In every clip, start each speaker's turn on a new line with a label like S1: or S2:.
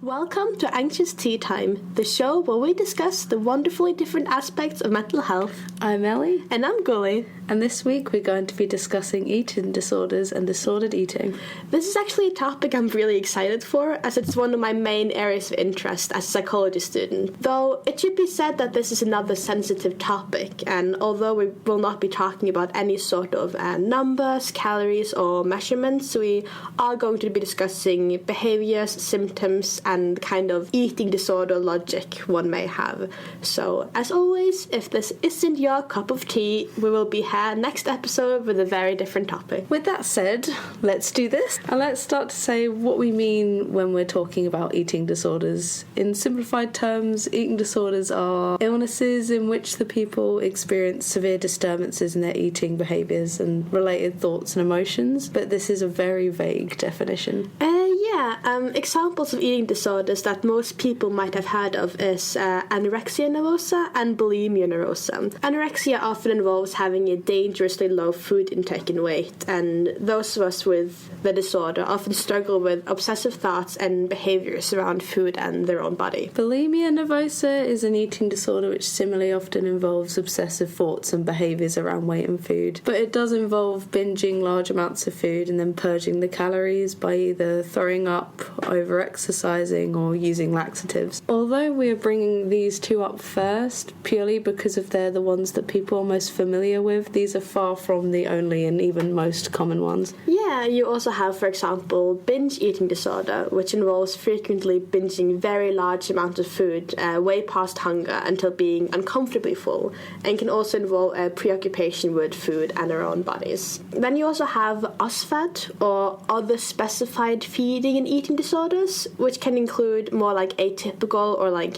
S1: Welcome to Anxious Tea Time, the show where we discuss the wonderfully different aspects of mental health.
S2: I'm Ellie.
S1: And I'm Gulli.
S2: And this week we're going to be discussing eating disorders and disordered eating.
S1: This is actually a topic I'm really excited for, as it's one of my main areas of interest as a psychology student. Though it should be said that this is another sensitive topic, and although we will not be talking about any sort of numbers, calories or measurements, we are going to be discussing behaviors, symptoms and kind of eating disorder logic one may have. So, as always, if this isn't your cup of tea, we will be here next episode with a very different topic.
S2: With that said, let's do this. And let's start to say what we mean when we're talking about eating disorders. In simplified terms, eating disorders are illnesses in which the people experience severe disturbances in their eating behaviours and related thoughts and emotions, but this is a very vague definition.
S1: Examples of eating disorders that most people might have heard of is anorexia nervosa and bulimia nervosa. Anorexia often involves having a dangerously low food intake and weight, and those of us with the disorder often struggle with obsessive thoughts and behaviours around food and their own body.
S2: Bulimia nervosa is an eating disorder which similarly often involves obsessive thoughts and behaviours around weight and food, but it does involve binging large amounts of food and then purging the calories by either throwing up, over-exercising or using laxatives. Although we are bringing these two up first, purely because they're the ones that people are most familiar with, these are far from the only and even most common ones.
S1: Yeah, you also have, for example, binge eating disorder, which involves frequently binging very large amounts of food, way past hunger until being uncomfortably full, and can also involve a preoccupation with food and our own bodies. Then you also have OSFED, or other specified feeding and eating disorders, which can include more like atypical or like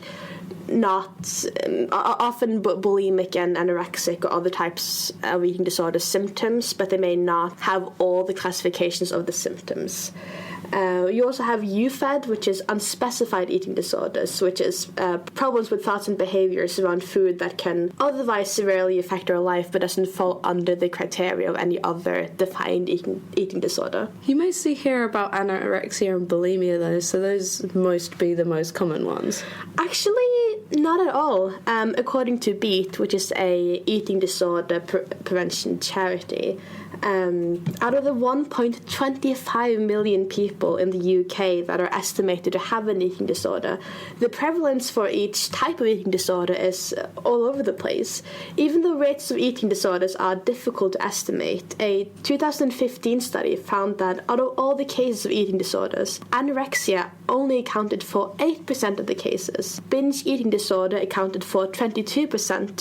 S1: not often bulimic and anorexic or other types of eating disorder symptoms, but they may not have all the classifications of the symptoms. You also have UFED, which is unspecified eating disorders, which is problems with thoughts and behaviors around food that can otherwise severely affect our life but doesn't fall under the criteria of any other defined eating disorder.
S2: You mostly hear about anorexia and bulimia though, so those must be the most common ones.
S1: Actually, not at all. According to BEAT, which is a eating disorder prevention charity, out of the 1.25 million people in the UK that are estimated to have an eating disorder, the prevalence for each type of eating disorder is all over the place. Even though rates of eating disorders are difficult to estimate, a 2015 study found that out of all the cases of eating disorders, anorexia only accounted for 8% of the cases. Binge eating disorder accounted for 22%,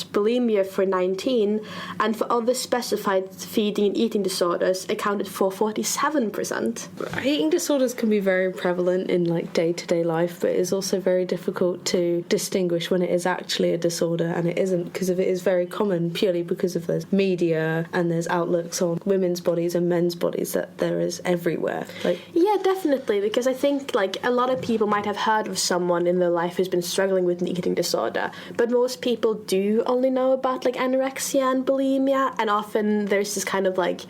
S1: bulimia for 19%, and for other specified feeding and eating disorders accounted for 47%.
S2: Eating disorders can be very prevalent in like day-to-day life, but it is also very difficult to distinguish when it is actually a disorder and it isn't, because it is very common purely because of there's media and there's outlooks on women's bodies and men's bodies that there is everywhere.
S1: Yeah, definitely, because I think like a lot of people might have heard of someone in their life who's been struggling with an eating disorder, but most people do only know about like anorexia and bulimia, and often there's this kind of like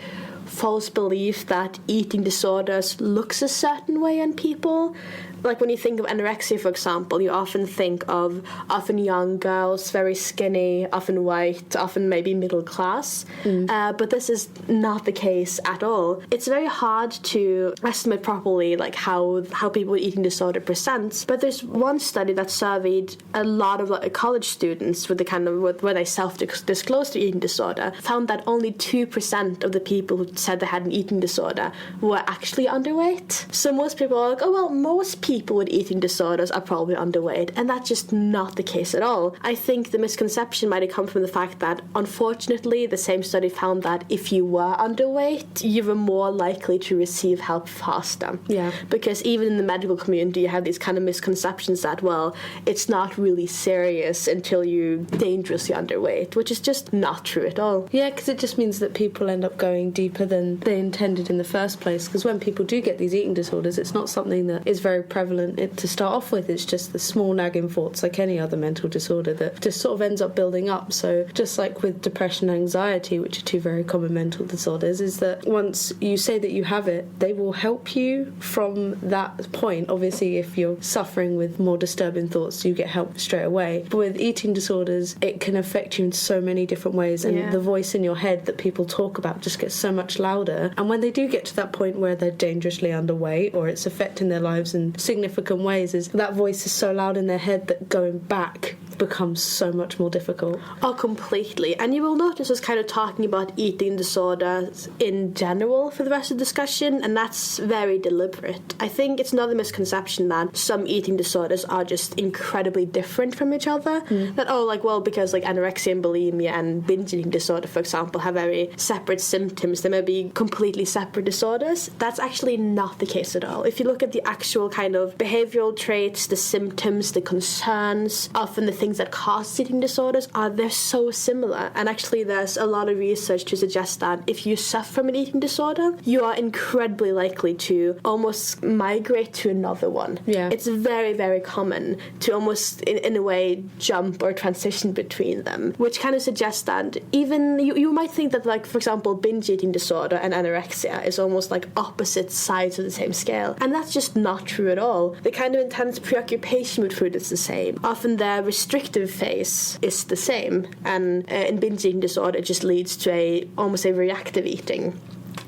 S1: false belief that eating disorders looks a certain way on people. Like when you think of anorexia, for example, you often think of often young girls, very skinny, often white, often maybe middle class. But this is not the case at all. It's very hard to estimate properly like how people with eating disorder presents. But there's one study that surveyed a lot of like, college students with the kind of where they self-disclosed their eating disorder, found that only 2% of the people who said they had an eating disorder were actually underweight. So most people are like, oh well, most people with eating disorders are probably underweight, and that's just not the case at all. I think the misconception might have come from the fact that, unfortunately, the same study found that if you were underweight, you were more likely to receive help faster.
S2: Yeah.
S1: Because even in the medical community, you have these kind of misconceptions that, well, it's not really serious until you're dangerously underweight, which is just not true at all.
S2: Yeah, because it just means that people end up going deeper than they intended in the first place, because when people do get these eating disorders, it's not something that is very prevalent to start off with. It's just the small nagging thoughts, like any other mental disorder, that just sort of ends up building up. So just like with depression and anxiety, which are two very common mental disorders, is that once you say that you have it, they will help you from that point. Obviously, if you're suffering with more disturbing thoughts, you get help straight away. But with eating disorders, it can affect you in so many different ways, and the voice in your head that people talk about just gets so much louder. And when they do get to that point where they're dangerously underweight or it's affecting their lives in significant ways, is that voice is so loud in their head that going back becomes so much more difficult.
S1: Oh, completely. And you will notice us kind of talking about eating disorders in general for the rest of the discussion, and that's very deliberate. I think it's another misconception that some eating disorders are just incredibly different from each other. That, because like anorexia and bulimia and binge eating disorder, for example, have very separate symptoms, they may be completely separate disorders. That's actually not the case at all. If you look at the actual kind of behavioral traits, the symptoms, the concerns, often the things that cause eating disorders, they're so similar. And actually there's a lot of research to suggest that if you suffer from an eating disorder, you are incredibly likely to almost migrate to another one.
S2: Yeah.
S1: It's very, very common to almost, in a way, jump or transition between them, which kind of suggests that even, you might think that, like, for example, binge eating disorder and anorexia is almost like opposite sides of the same scale. And that's just not true at all. The kind of intense preoccupation with food is the same. Often their restrictive phase is the same. And in binge eating disorder, it just leads to almost a reactive eating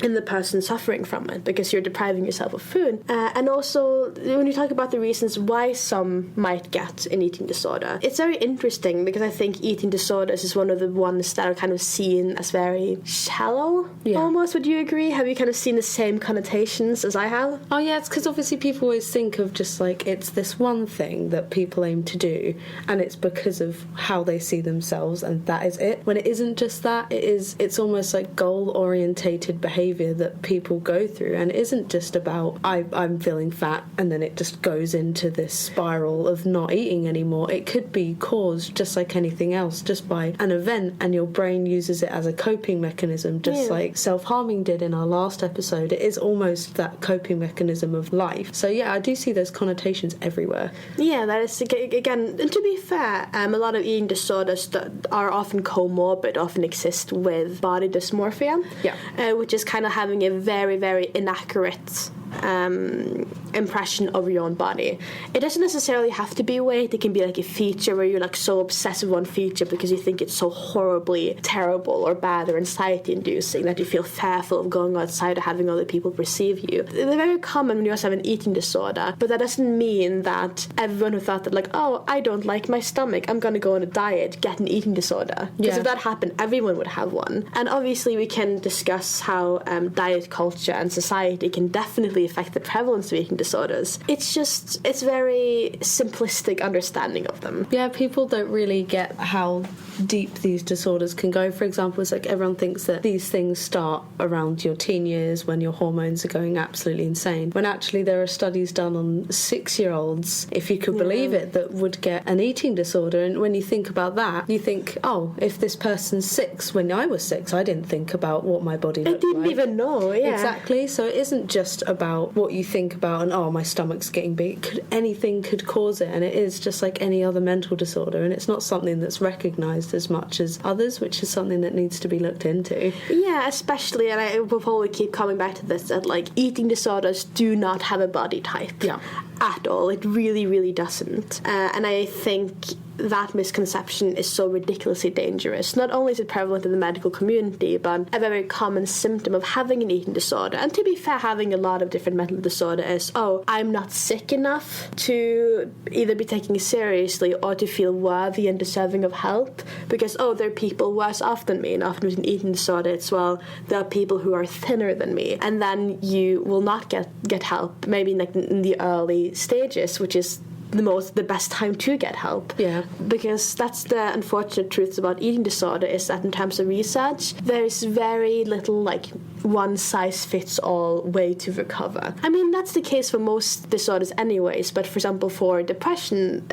S1: in the person suffering from it, because you're depriving yourself of food. And also, when you talk about the reasons why some might get an eating disorder, it's very interesting, because I think eating disorders is one of the ones that are kind of seen as very shallow, almost. Would you agree? Have you kind of seen the same connotations as I have?
S2: Oh yeah, it's because obviously people always think of just like it's this one thing that people aim to do, and it's because of how they see themselves, and that is it. When it isn't just that, it's almost like goal-orientated behaviour that people go through, and it isn't just about I'm feeling fat and then it just goes into this spiral of not eating anymore. It could be caused, just like anything else, just by an event, and your brain uses it as a coping mechanism, just like self-harming did in our last episode. It is almost that coping mechanism of life. So yeah, I do see those connotations everywhere.
S1: Yeah, that is, again, and to be fair, a lot of eating disorders that are often comorbid often exist with body dysmorphia, which is kind of having a very, very inaccurate impression of your own body. It doesn't necessarily have to be weight. It can be like a feature where you're like so obsessed with one feature because you think it's so horribly terrible or bad or anxiety inducing that you feel fearful of going outside or having other people perceive you. They're very common when you also have an eating disorder, but that doesn't mean that everyone who thought that, like, oh, I don't like my stomach, I'm going to go on a diet, get an eating disorder. Because if that happened, everyone would have one. And obviously we can discuss how diet culture and society can definitely affect the prevalence of eating disorders. It's very simplistic understanding of them.
S2: Yeah, people don't really get how deep these disorders can go. For example, it's like everyone thinks that these things start around your teen years when your hormones are going absolutely insane, when actually there are studies done on 6-year-olds, if you could believe it, that would get an eating disorder. And when you think about that, you think, oh, if this person's 6, when I was 6, I didn't think about what my body looked like.
S1: I didn't even know,
S2: Exactly. So it isn't just about what you think about and, oh, my stomach's getting big. Anything could cause it, and it is just like any other mental disorder, and it's not something that's recognised as much as others, which is something that needs to be looked into.
S1: Yeah, especially, and I will probably keep coming back to this, that like eating disorders do not have a body type at all. It really, really doesn't. And I think that misconception is so ridiculously dangerous. Not only is it prevalent in the medical community, but a very common symptom of having an eating disorder, and to be fair, having a lot of different mental disorder, is, oh, I'm not sick enough to either be taken seriously or to feel worthy and deserving of help, because, oh, there are people worse off than me. And often with an eating disorder, it's, well, there are people who are thinner than me, and then you will not get help, maybe like in the early stages, which is the best time to get help. Yeah. Because that's the unfortunate truth about eating disorder, is that in terms of research, there is very little like one-size-fits-all way to recover. I mean, that's the case for most disorders anyways, but for example, for depression,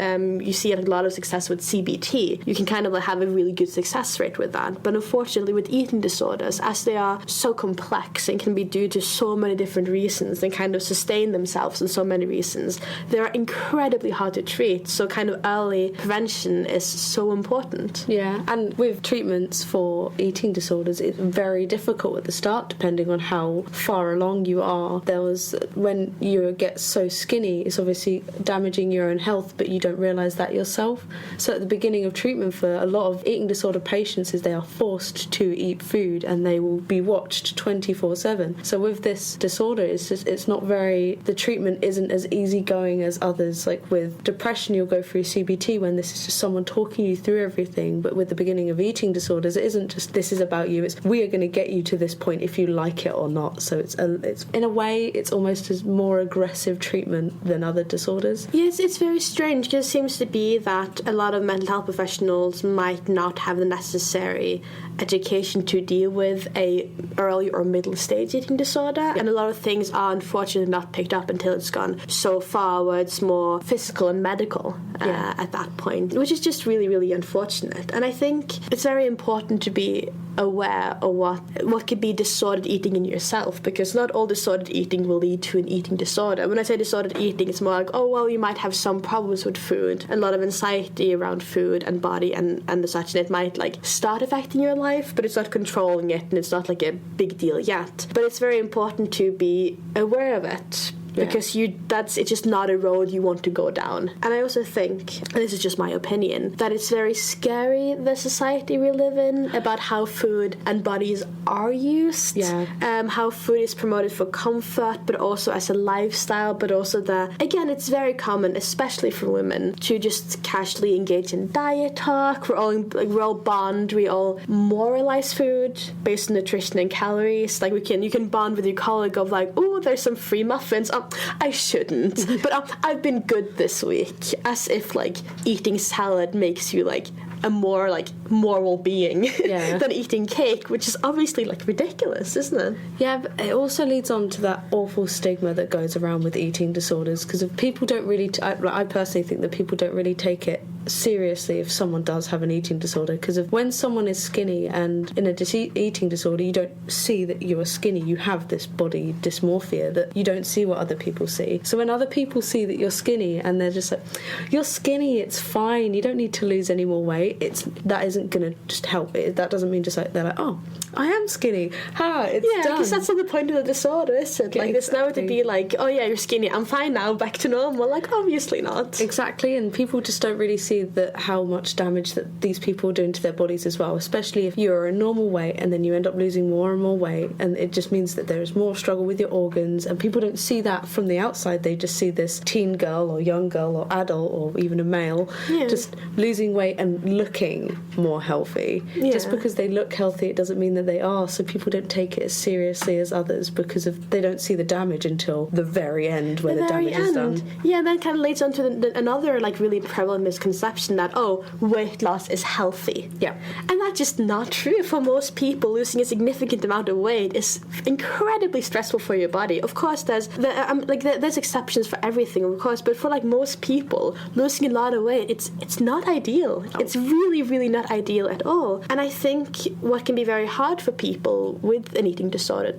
S1: you see a lot of success with CBT. You can kind of have a really good success rate with that. But unfortunately, with eating disorders, as they are so complex and can be due to so many different reasons and kind of sustain themselves in so many reasons, they are incredibly hard to treat. So kind of early prevention is so important.
S2: Yeah, and with treatments for eating disorders, it's very difficult at the start, depending on how far along you are. There was, when you get so skinny, it's obviously damaging your own health, but you don't realise that yourself. So at the beginning of treatment for a lot of eating disorder patients is they are forced to eat food and they will be watched 24/7. So with this disorder, it's not very, the treatment isn't as easygoing as others. Like with depression, you'll go through CBT when this is just someone talking you through everything, but with the beginning of eating disorders, it isn't just this is about you, it's we are going to get you to this point if you like it or not. So it's in a way it's almost as more aggressive treatment than other disorders.
S1: Yes, it's very strange because it seems to be that a lot of mental health professionals might not have the necessary education to deal with a early or middle stage eating disorder, and a lot of things are unfortunately not picked up until it's gone so far where it's more physical and medical at that point, which is just really, really unfortunate. And I think it's very important to be aware of what could be disordered eating in yourself, because not all disordered eating will lead to an eating disorder. When I say disordered eating, it's more like, oh well, you might have some problems with food, a lot of anxiety around food and body and such, and it might like start affecting your life, but it's not controlling it and it's not like a big deal yet. But it's very important to be aware of it, because it's just not a road you want to go down. And I also think, and this is just my opinion, that it's very scary, the society we live in, about how food and bodies are used, how food is promoted for comfort, but also as a lifestyle, but also again, it's very common, especially for women, to just casually engage in diet talk. We're all bond, we all moralize food based on nutrition and calories. Like you can bond with your colleague of like, oh, there's some free muffins. I shouldn't, but I've been good this week, as if like eating salad makes you like a more like moral being than eating cake, which is obviously like ridiculous, isn't it?
S2: Yeah, but it also leads on to that awful stigma that goes around with eating disorders, because if people don't really I personally think that people don't really take it seriously if someone does have an eating disorder, because when someone is skinny and in a eating disorder, you don't see that you are skinny, you have this body dysmorphia that you don't see what other people see. So when other people see that you're skinny and they're just like, you're skinny, it's fine, you don't need to lose any more weight, that isn't going to just help it. That doesn't mean just like they're like, oh, I am skinny, it's done.
S1: Because that's not the point of the disorder, is it? Like, it's never to be like, oh yeah, you're skinny, I'm fine now, back to normal. Like, obviously not.
S2: Exactly, and people just don't really see that how much damage that these people are doing to their bodies as well, especially if you're a normal weight and then you end up losing more and more weight, and it just means that there is more struggle with your organs, and people don't see that from the outside. They just see this teen girl or young girl or adult or even a male just losing weight and looking more healthy. Just because they look healthy, it doesn't mean that they are. So people don't take it as seriously as others because they don't see the damage until the very end, where the damage is done.
S1: Yeah, and that kind of leads on to another like really prevalent misconception that weight loss is healthy. And that's just not true. For most people, losing a significant amount of weight is incredibly stressful for your body. Of course, there's exceptions for everything, of course, but for like most people, losing a lot of weight, it's not ideal. It's really, really not ideal at all. And I think what can be very hard for people with an eating disorder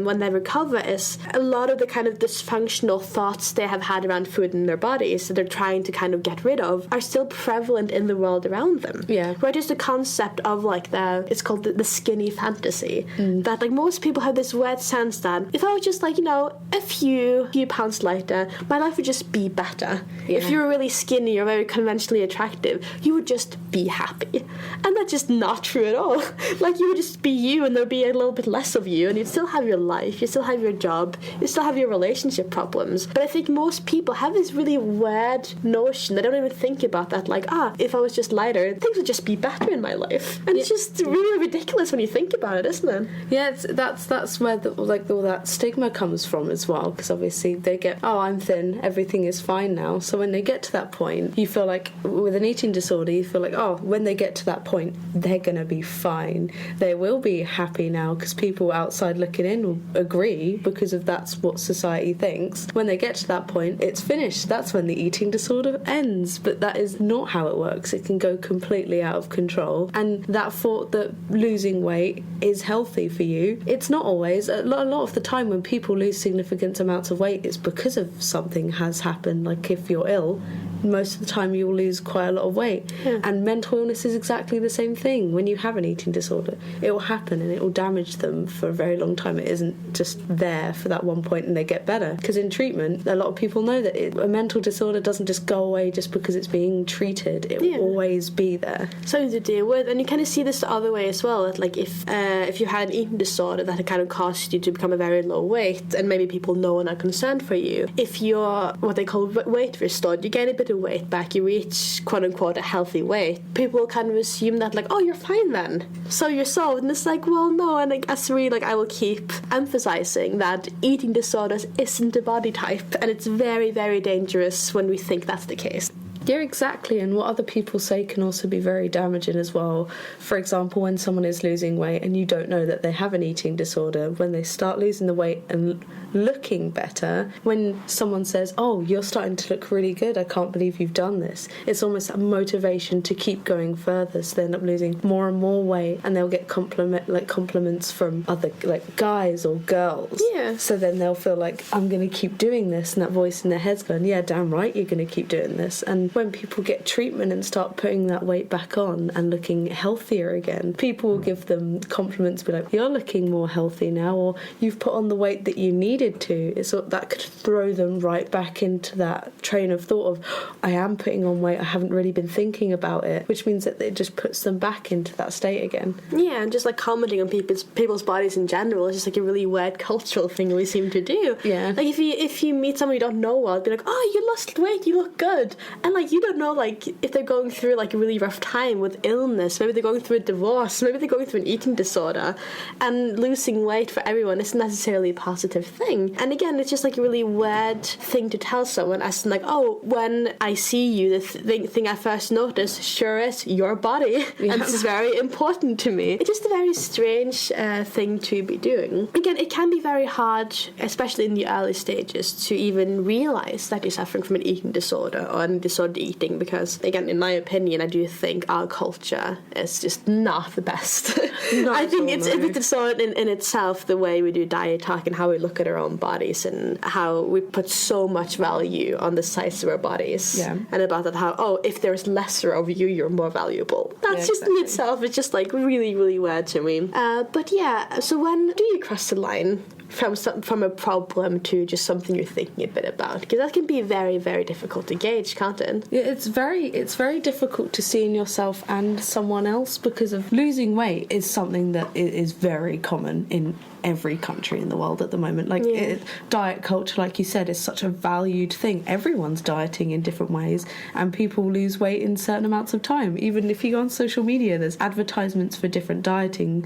S1: when they recover is a lot of the kind of dysfunctional thoughts they have had around food in their bodies that they're trying to kind of get rid of are still prevalent in the world around them. Where just the concept of like it's called the skinny fantasy, that like most people have this weird sense that if I was just like, a few pounds lighter, my life would just be better. If you were really skinny or very conventionally attractive, you would just be happy. And that's just not true at all. Like, you would just be you and there'd be a little bit less of you, and you'd still have your life, you still have your job, you still have your relationship problems. But I think most people have this really weird notion, they don't even think about that, like, if I was just lighter, things would just be better in my life. And it's just really ridiculous when you think about it, isn't it?
S2: Yeah, that's where all that stigma comes from as well, because obviously they get, I'm thin, everything is fine now. So when they get to that point, you feel like with an eating disorder, you feel like, when they get to that point, they're going to be fine. They will be happy now because people outside looking in will agree because of that's what society thinks. When they get to that point, it's finished. That's when the eating disorder ends. But that is not how it works. It can go completely out of control. And that thought that losing weight is healthy for you, it's not always. A lot of the time when people lose significant amounts of weight, it's because of something has happened. Like if you're ill, most of the time you will lose quite a lot of weight. And mental illness is exactly the same thing. When you have an eating disorder, it will happen and it will damage them for a very long time. It isn't just there for that one point and they get better. Because in treatment, a lot of people know that a mental disorder doesn't just go away just because it's being treated. It will always be there. Something
S1: to deal with. And you kind of see this the other way as well. That like if you had an eating disorder that had kind of caused you to become a very low weight, and maybe people know and are concerned for you, if you're what they call weight restored, you gain a bit of weight back, you reach quote unquote a healthy weight, people will kind of assume that like, oh, you're fine then, so you're solved. And it's like, well, no. And like, as really, like, I will keep emphasizing that eating disorders isn't a body type, and it's very, very dangerous when we think that's the case.
S2: Yeah, exactly. And what other people say can also be very damaging as well. For example, when someone is losing weight and you don't know that they have an eating disorder, when they start losing the weight and looking better, when someone says, oh, you're starting to look really good, I can't believe you've done this, it's almost a motivation to keep going further. So they end up losing more and more weight, and they'll get compliments from other like guys or girls.
S1: Yeah.
S2: So then they'll feel like, I'm going to keep doing this, and that voice in their head's going, yeah, damn right, you're going to keep doing this. And when people get treatment and start putting that weight back on and looking healthier again, people will give them compliments, be like, you're looking more healthy now, or you've put on the weight that you needed to. It's that could throw them right back into that train of thought of, I am putting on weight, I haven't really been thinking about it, which means that it just puts them back into that state again.
S1: Yeah, and just like commenting on people's bodies in general is just like a really weird cultural thing we seem to do.
S2: Yeah.
S1: Like if you meet someone you don't know well, be like, oh, you lost weight, you look good. And like, you don't know, like, if they're going through like a really rough time with illness, maybe they're going through a divorce, maybe they're going through an eating disorder, and losing weight for everyone isn't necessarily a positive thing. And again, it's just like a really weird thing to tell someone, as in like, oh, when I see you, the thing I first notice sure is your body. Yeah. And this is very important to me. It's just a very strange thing to be doing. Again, it can be very hard, especially in the early stages, to even realize that you're suffering from an eating disorder or an disordered eating, because again, in my opinion, I do think our culture is just not the best. I think it's a bit disordered in itself, the way we do diet talk and how we look at our own bodies and how we put so much value on the size of our bodies.
S2: Yeah.
S1: And about that, how, oh, if there's lesser of you, you're more valuable. That's just in itself, it's just like really, really weird to me. But yeah, so when do you cross the line from a problem to just something you're thinking a bit about? Because that can be very, very difficult to gauge, can't it?
S2: Yeah, it's very difficult to see in yourself and someone else, because of losing weight is something that is very common in every country in the world at the moment. Like, diet culture, like you said, is such a valued thing. Everyone's dieting in different ways, and people lose weight in certain amounts of time. Even if you go on social media, there's advertisements for different dieting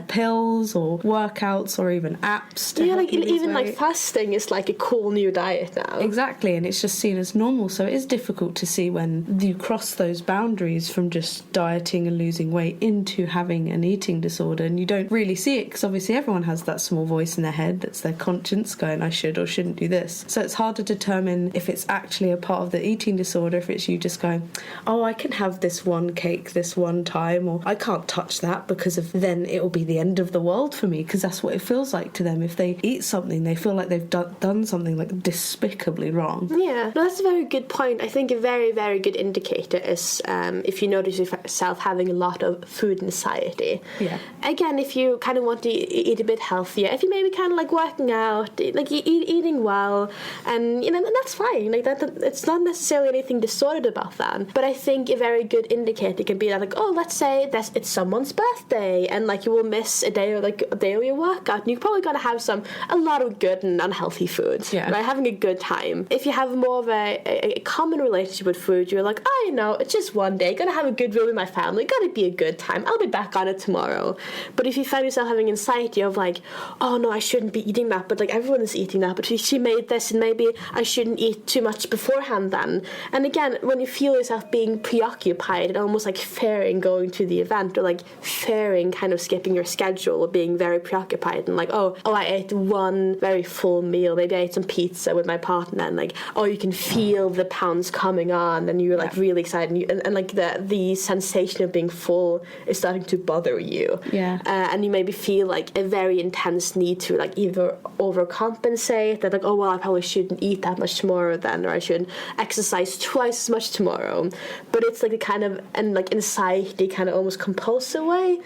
S2: pills or workouts or even apps.
S1: Like even like fasting is like a cool new diet now.
S2: Exactly, and it's just seen as normal. So it is difficult to see when you cross those boundaries from just dieting and losing weight into having an eating disorder, and you don't really see it because obviously everyone has that small voice in their head that's their conscience going, I should or shouldn't do this. So it's hard to determine if it's actually a part of the eating disorder, if it's you just going, oh, I can have this one cake this one time, or I can't touch that because of then it will be the end of the world for me, because that's what it feels like to them. If they eat something, they feel like they've done something like despicably wrong.
S1: Yeah, no, that's a very good point. I think a very, very good indicator is if you notice yourself having a lot of food anxiety.
S2: Yeah.
S1: Again, if you kind of want to eat a bit healthier, if you maybe kind of like working out, like eating well, and you know, that's fine. Like that, it's not necessarily anything disordered about that. But I think a very good indicator can be that, like, oh, let's say it's someone's birthday, and like you will miss a day of your workout, and you're probably gonna have a lot of good and unhealthy food.
S2: Yeah.
S1: Right, having a good time. If you have more of a common relationship with food, you're like, oh, you know, it's just one day, gonna have a good meal with my family, gotta be a good time, I'll be back on it tomorrow. But if you find yourself having anxiety of like, oh no, I shouldn't be eating that, but like everyone is eating that, but she made this, and maybe I shouldn't eat too much beforehand then. And again, when you feel yourself being preoccupied and almost like fearing going to the event, or like fearing kind of skipping your schedule, or being very preoccupied and like, oh, I ate one very full meal, maybe I ate some pizza with my partner, and like, oh, you can feel the pounds coming on, and you're like really excited, and like the sensation of being full is starting to bother you. And you maybe feel like a very intense need to like either overcompensate, that like, oh well, I probably shouldn't eat that much tomorrow then, or I should exercise twice as much tomorrow. But it's like a kind of, and like anxiety kind of almost compulsive way.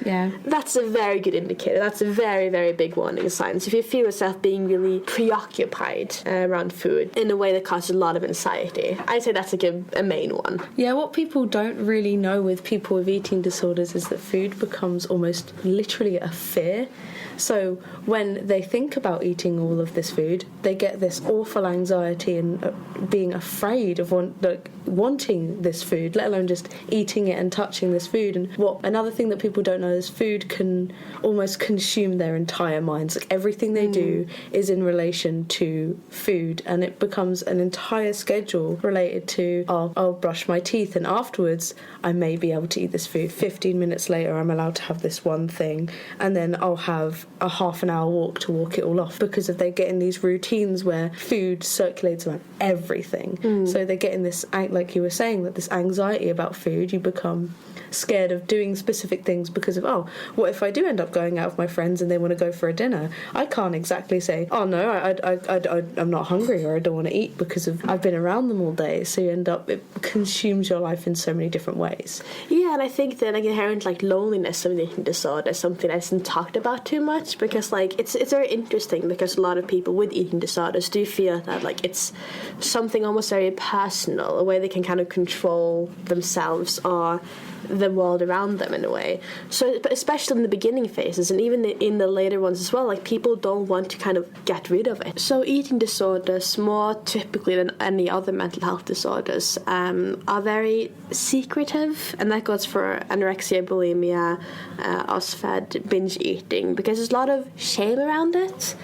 S1: That's a very good indicator. That's a very, very big warning sign. So if you feel yourself being really preoccupied around food in a way that causes a lot of anxiety, I'd say that's like a main one.
S2: What people don't really know with people with eating disorders is that food becomes almost literally a fear. So when they think about eating all of this food, they get this awful anxiety and being afraid of wanting this food, let alone just eating it and touching this food. And another thing that people don't know is food can almost consume their entire minds. Like everything they do is in relation to food, and it becomes an entire schedule related to, I'll brush my teeth, and afterwards I may be able to eat this food. 15 minutes later I'm allowed to have this one thing, and then I'll have a half an hour walk to walk it all off, because if they get in these routines where food circulates around everything. So they're getting this, like you were saying, that this anxiety about food, you become scared of doing specific things because of, oh, what if I do end up going out with my friends and they want to go for a dinner? I can't exactly say, oh no, I'm not hungry, or I don't want to eat because I've been around them all day. So you end up, it consumes your life in so many different ways.
S1: And I think that like inherent like loneliness of an eating disorder is something that isn't talked about too much, because like it's very interesting, because a lot of people with eating disorders do feel that like it's something almost very personal, a way they can kind of control themselves or the world around them in a way. So, but especially in the beginning phases, and even in the later ones as well, like people don't want to kind of get rid of it. So eating disorders, more typically than any other mental health disorders, are very secretive, and that goes for anorexia, bulimia, OSFED, binge eating, because there's a lot of shame around it.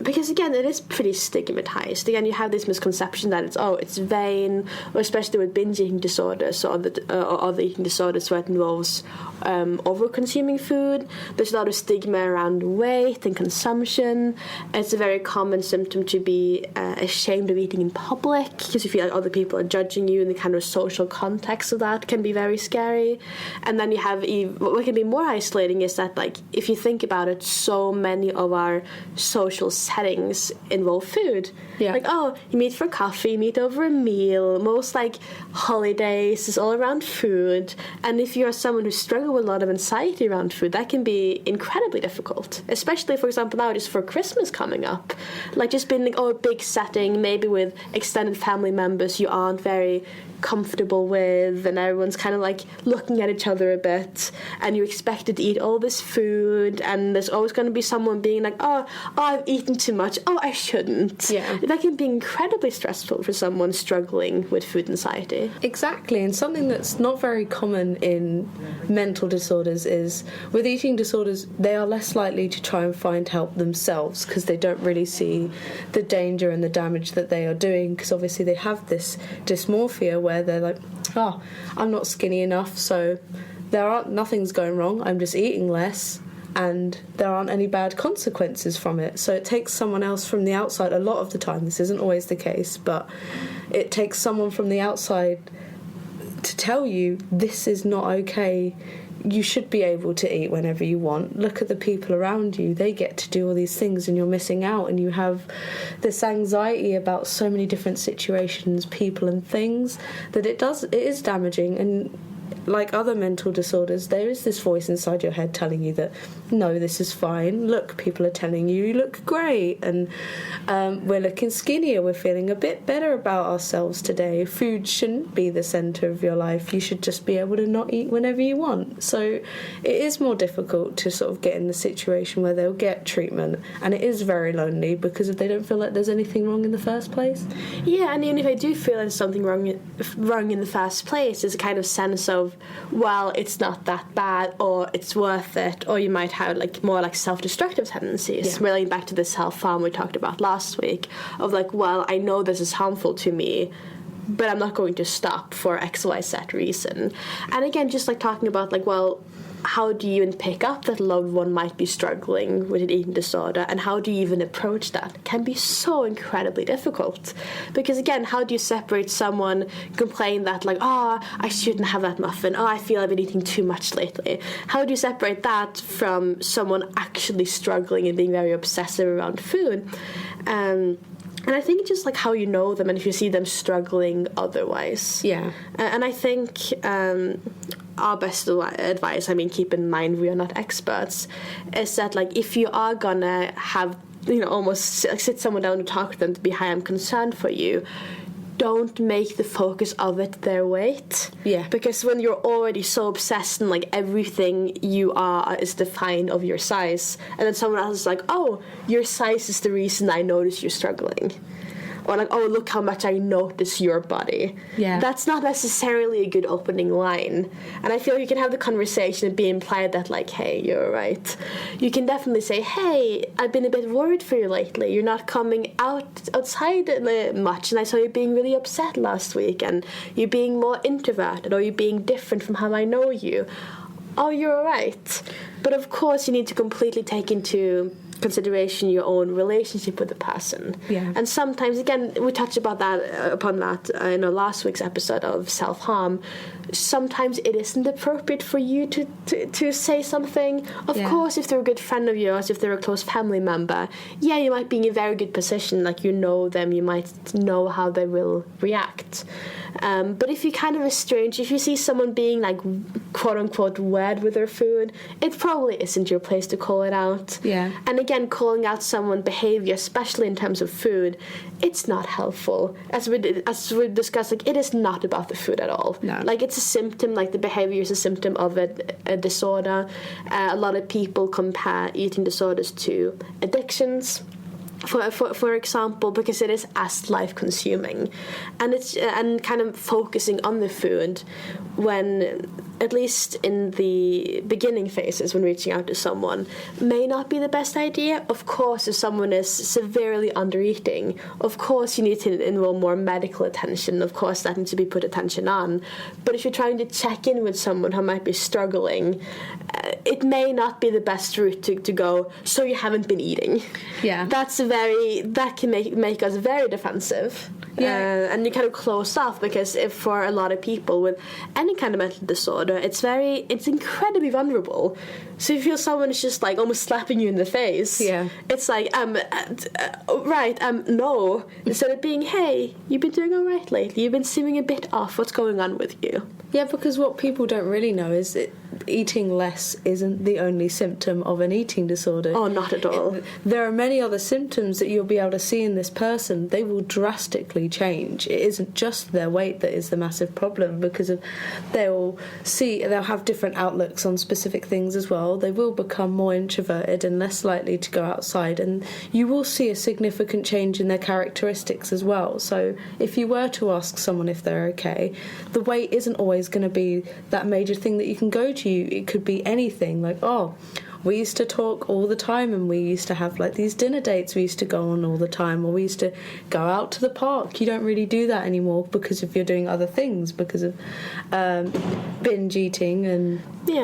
S1: Because again, it is pretty stigmatized. Again, you have this misconception that it's vain, or especially with binge eating disorders or other eating disorders where it involves over-consuming food. There's a lot of stigma around weight and consumption. It's a very common symptom to be ashamed of eating in public, because you feel like other people are judging you, and the kind of social context of that can be very scary. And then you have what can be more isolating is that, like, if you think about it, so many of our social settings involve food. Like, oh, you meet for coffee, you meet over a meal. Most like holidays is all around food. And if you're someone who struggles with a lot of anxiety around food, that can be incredibly difficult, especially, for example, now just for Christmas coming up, like just being like, a big setting, maybe with extended family members you aren't very comfortable with, and everyone's kind of like looking at each other a bit, and you're expected to eat all this food, and there's always going to be someone being like, oh, I've eaten too much, oh, I shouldn't. That can be incredibly stressful for someone struggling with food anxiety.
S2: Exactly, and something that's not very common in mental disorders is, with eating disorders, they are less likely to try and find help themselves, because they don't really see the danger and the damage that they are doing, because obviously they have this dysmorphia where they're like, oh, I'm not skinny enough, so nothing's going wrong, I'm just eating less, and there aren't any bad consequences from it. So it takes someone else from the outside, a lot of the time, this isn't always the case, but it takes someone from the outside to tell you this is not okay. You should be able to eat whenever you want. Look at the people around you. They get to do all these things and you're missing out, and you have this anxiety about so many different situations, people and things, that it is damaging. And like other mental disorders, there is this voice inside your head telling you that, no, this is fine. Look, people are telling you look great, and we're looking skinnier, we're feeling a bit better about ourselves today. Food shouldn't be the centre of your life. You should just be able to not eat whenever you want. So it is more difficult to sort of get in the situation where they'll get treatment, and it is very lonely because they don't feel like there's anything wrong in the first place.
S1: And even if I do feel there's something wrong in the first place, there's a kind of sense of of, well, it's not that bad, or it's worth it, or you might have like more like self-destructive tendencies, relating back to the self-harm we talked about last week, of like, well, I know this is harmful to me, but I'm not going to stop for XYZ reason. And again, just like talking about like, well, how do you even pick up that a loved one might be struggling with an eating disorder, and how do you even approach that? It can be so incredibly difficult. Because again, how do you separate someone complaining that like, oh, I shouldn't have that muffin, oh, I feel I've been eating too much lately? How do you separate that from someone actually struggling and being very obsessive around food? And I think it's just like how you know them and if you see them struggling otherwise.
S2: Yeah.
S1: And I think our best advice, I mean, keep in mind we are not experts, is that like if you are gonna have, you know, almost sit someone down and talk to them to be, hi, I'm concerned for you, don't make the focus of it their weight.
S2: Yeah.
S1: Because when you're already so obsessed and like everything you are is defined of your size, and then someone else is like, oh, your size is the reason I notice you're struggling. Or like, oh, look how much I notice your body.
S2: Yeah.
S1: That's not necessarily a good opening line. And I feel like you can have the conversation and be implied that like, hey, you're right. You can definitely say, hey, I've been a bit worried for you lately. You're not coming outside much, and I saw you being really upset last week, and you being more introverted, or you being different from how I know you. Oh, you're right. But of course you need to completely take into consideration your own relationship with the person.
S2: Yeah.
S1: And sometimes, again, we touched upon that in our last week's episode of self-harm. Sometimes it isn't appropriate for you to say something. Of course, if they're a good friend of yours, if they're a close family member, yeah, you might be in a very good position, like you know them, you might know how they will react. But if you kind of estrange, if you see someone being like quote-unquote weird with their food, it probably isn't your place to call it out.
S2: Yeah.
S1: And again, calling out someone's behavior, especially in terms of food, it's not helpful. As we discussed, like, it is not about the food at all.
S2: No.
S1: Like, it's a symptom, like the behavior is a symptom of a disorder. A lot of people compare eating disorders to addictions. For example, because it is as life-consuming, and it's and kind of focusing on the food when, at least in the beginning phases when reaching out to someone, may not be the best idea. Of course, if someone is severely under-eating, of course you need to involve more medical attention. Of course, that needs to be put attention on. But if you're trying to check in with someone who might be struggling, it may not be the best route to go, so you haven't been eating.
S2: Yeah.
S1: That can make us very defensive.
S2: Yeah.
S1: And you kind of closed off, because if for a lot of people with any kind of mental disorder, it's incredibly vulnerable. So if you feel someone is just like almost slapping you in the face, it's like, no. Instead of being, hey, you've been doing all right lately, you've been seeming a bit off, what's going on with you?
S2: Yeah, because what people don't really know is that eating less isn't the only symptom of an eating disorder.
S1: Oh, not at all.
S2: There are many other symptoms that you'll be able to see in this person. They will drastically change. It isn't just their weight that is the massive problem, because they'll have different outlooks on specific things as well. They will become more introverted and less likely to go outside, and you will see a significant change in their characteristics as well. So if you were to ask someone if they're okay, the weight isn't always going to be that major thing that you can go to. It could be anything, like, oh, we used to talk all the time, and we used to have like these dinner dates we used to go on all the time, or we used to go out to the park. You don't really do that anymore because if you're doing other things, because of binge eating. And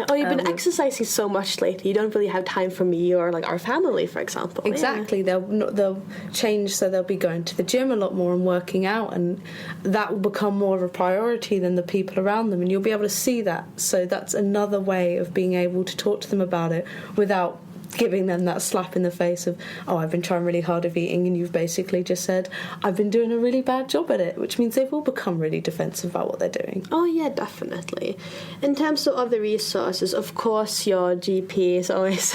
S1: or you've been exercising so much lately, you don't really have time for me or like our family, for example.
S2: Exactly. They'll change, so they'll be going to the gym a lot more and working out, and that will become more of a priority than the people around them, and you'll be able to see that. So that's another way of being able to talk to them about it without giving them that slap in the face of, oh, I've been trying really hard of eating, and you've basically just said, I've been doing a really bad job at it, which means they will become really defensive about what they're doing.
S1: Oh yeah, definitely. In terms of other resources, of course your GP is always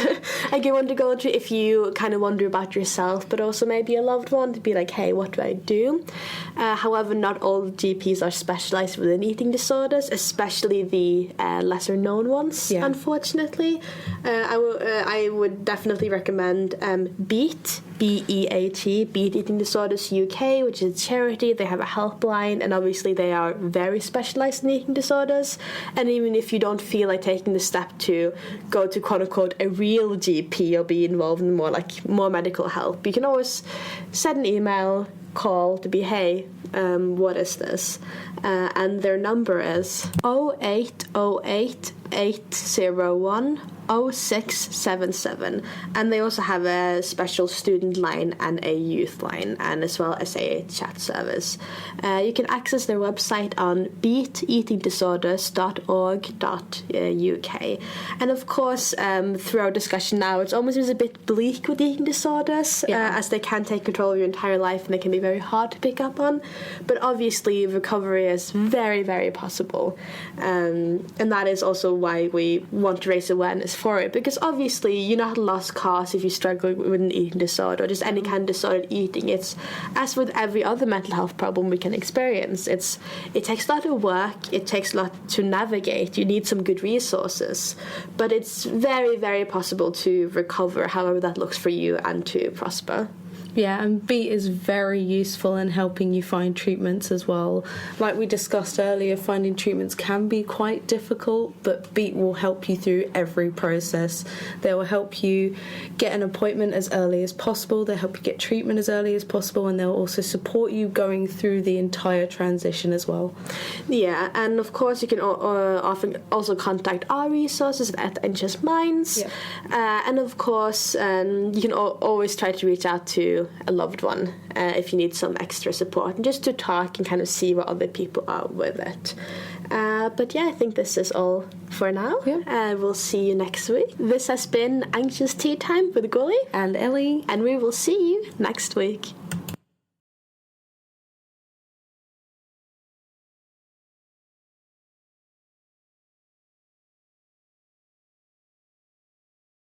S1: a good one to go to if you kind of wonder about yourself, but also maybe a loved one, to be like, hey, what do I do? However, not all GPs are specialised within eating disorders, especially the lesser known ones, unfortunately. I would definitely recommend BEAT, BEAT, Beat Eating Disorders UK, which is a charity. They have a helpline, and obviously they are very specialised in eating disorders. And even if you don't feel like taking the step to go to quote unquote a real GP or be involved in more medical help, you can always send an email, call to be, hey, what is this? And their number is 0808 801 0677, and they also have a special student line and a youth line, and as well as a chat service. You can access their website on beateatingdisorders.org.uk. And of course, through our discussion now, it's almost a bit bleak with eating disorders, as they can take control of your entire life and they can be very hard to pick up on. But obviously, recovery is very, very possible, and that is also why we want to raise awareness for it, because obviously you're not a lost cause if you struggle with an eating disorder or just any kind of disordered eating. It's as with every other mental health problem we can experience. It takes a lot of work, it takes a lot to navigate, you need some good resources, but it's very, very possible to recover, however that looks for you, and to prosper.
S2: Yeah, and BEAT is very useful in helping you find treatments as well. Like we discussed earlier, finding treatments can be quite difficult, but BEAT will help you through every process. They will help you get an appointment as early as possible, they'll help you get treatment as early as possible, and they'll also support you going through the entire transition as well.
S1: Yeah, and of course you can often also contact our resources at Anxious Minds.
S2: Yeah.
S1: And of course, you can always try to reach out to a loved one if you need some extra support, and just to talk and kind of see what other people are with it. But yeah, I think this is all for now. Yeah. We'll see you next week. This has been Anxious Tea Time with Gulli
S2: and Ellie,
S1: and we will see you next week.